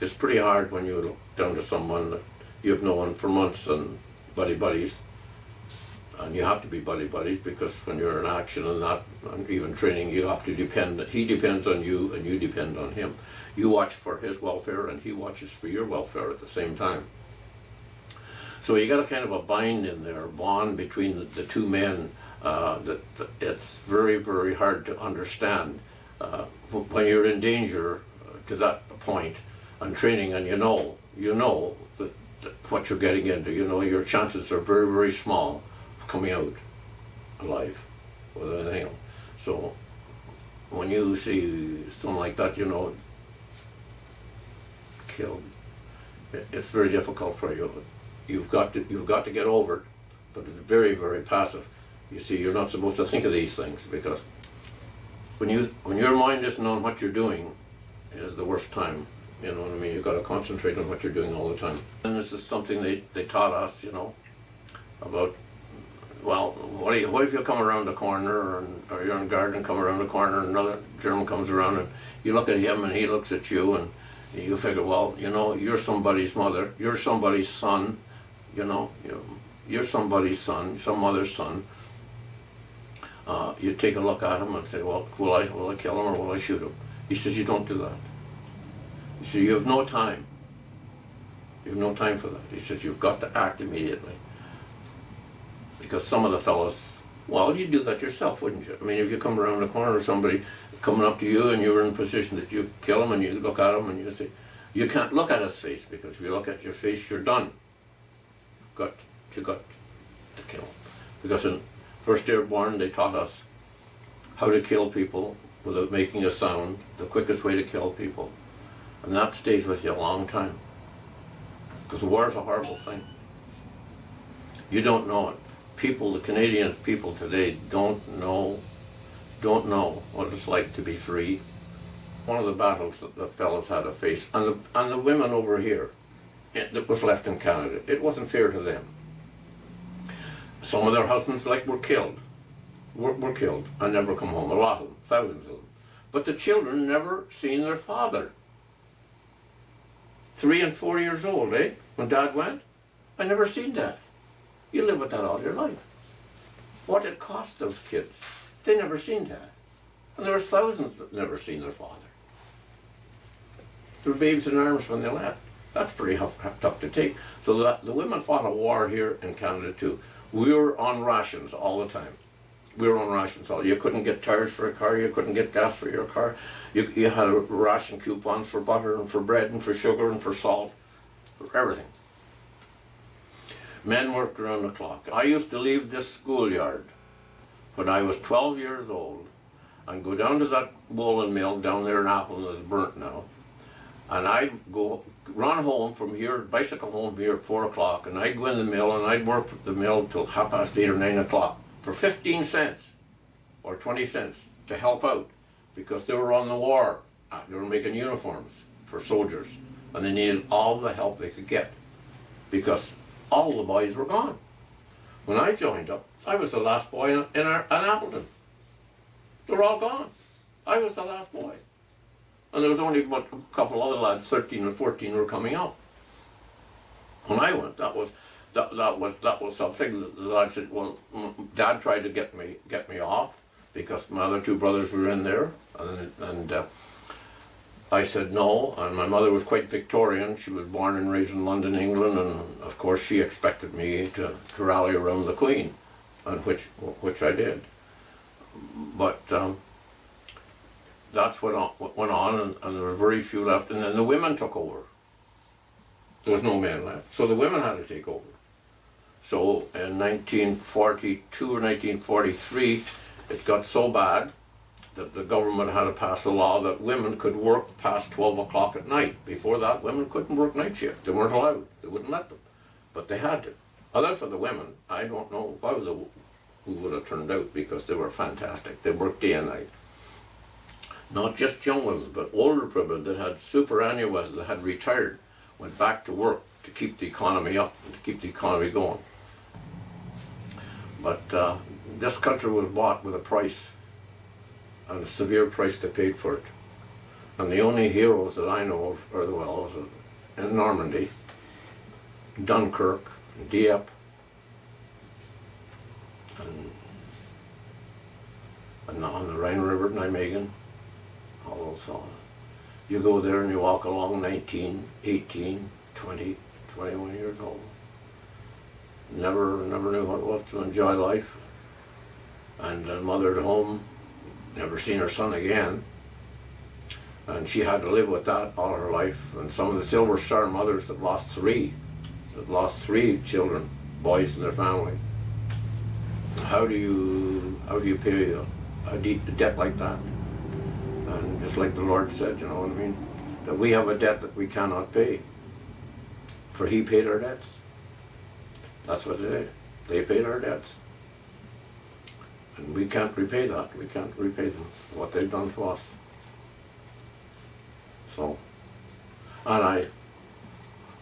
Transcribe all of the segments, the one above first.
It's pretty hard when you look down to someone that you've known for months and buddies. And you have to be buddies because when you're in action and that, and even training, you have to depend. He depends on you and you depend on him. You watch for his welfare and he watches for your welfare at the same time. So you got a kind of a bind in there, bond between the two men that it's very, very hard to understand. When you're in danger to that point and training, and you know that what you're getting into, your chances are very, very small of coming out alive with anything else. So when you see someone like that, killed, it's very difficult for you. You've got to get over it, but it's very, very passive. You see, you're not supposed to think of these things because when your mind isn't on what you're doing is the worst time. You know what I mean? You've got to concentrate on what you're doing all the time. And this is something they taught us, about, well, what if you come around the corner or you're on guard and come around the corner and another German comes around and you look at him and he looks at you and you figure, well, you're somebody's mother, you're somebody's son, you're somebody's son, some other's son. You take a look at him and say, well, will I kill him or will I shoot him? He says, you don't do that. He says, you have no time. You have no time for that. He says, you've got to act immediately. Because some of the fellows, well, you'd do that yourself, wouldn't you? I mean, if you come around the corner, somebody coming up to you and you're in a position that you kill him and you look at him and you say, you can't look at his face because if you look at your face, you're done. You got to kill him. Because in First Airborne, they taught us how to kill people without making a sound, the quickest way to kill people. And that stays with you a long time. Because war is a horrible thing. You don't know it. The Canadian people today don't know what it's like to be free. One of the battles that the fellows had to face, and the women over here, that was left in Canada, it wasn't fair to them. Some of their husbands were killed and never come home. A lot of them, thousands of them. But the children never seen their father. 3 and 4 years old, when Dad went, I never seen Dad. You live with that all your life. What it cost those kids, they never seen Dad. And there were thousands that never seen their father. They were babes in arms when they left. That's pretty tough to take. So the women fought a war here in Canada too. We were on rations all the time. You couldn't get tires for a car, you couldn't get gas for your car. You had ration coupons for butter and for bread and for sugar and for salt, for everything. Men worked around the clock. I used to leave this schoolyard when I was 12 years old and go down to that woolen mill down there in Appleton that's burnt now. And I'd run home from here, bicycle home here at 4 o'clock, and I'd go in the mill and I'd work at the mill till 8:30 or 9 o'clock for 15 cents or 20 cents to help out because they were on the war. They were making uniforms for soldiers and they needed all the help they could get because all the boys were gone. When I joined up, I was the last boy in Appleton. They were all gone. I was the last boy. And there was only a couple other lads, 13 or 14, were coming up. When I went, that was something. The lad said, well, Dad tried to get me off because my other 2 brothers were in there, and I said no. And my mother was quite Victorian. She was born and raised in London, England, and of course she expected me to rally around the Queen, and which I did. But that's what went on, and there were very few left, and then the women took over. There was no men left, so the women had to take over. So in 1942 or 1943, it got so bad that the government had to pass a law that women could work past 12 o'clock at night. Before that, women couldn't work night shift. They weren't allowed. They wouldn't let them. But they had to. Other for the women, I don't know who would have turned out because they were fantastic. They worked day and night. Not just young women, but older women that had superannuation, that had retired, went back to work to keep the economy up and to keep the economy going. But this country was bought with a price, and a severe price they paid for it. And the only heroes that I know of are the wells in Normandy, Dunkirk, Dieppe, and on the Rhine River, Nijmegen, all those songs. You go there and you walk along 19, 18, 20, 21 years old. Never knew what it was to enjoy life. And mother at home, never seen her son again. And she had to live with that all her life. And some of the Silver Star mothers that lost three children, boys in their family. How do you pay a debt like that? And just like the Lord said, you know what I mean, that we have a debt that we cannot pay. For He paid our debts. That's what it is. They paid our debts. And we can't repay that. We can't repay them, what they've done to us. So, and I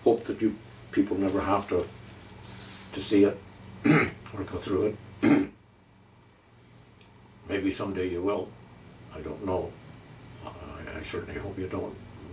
hope that you people never have to see it or go through it. Maybe someday you will. I don't know. I certainly hope you don't.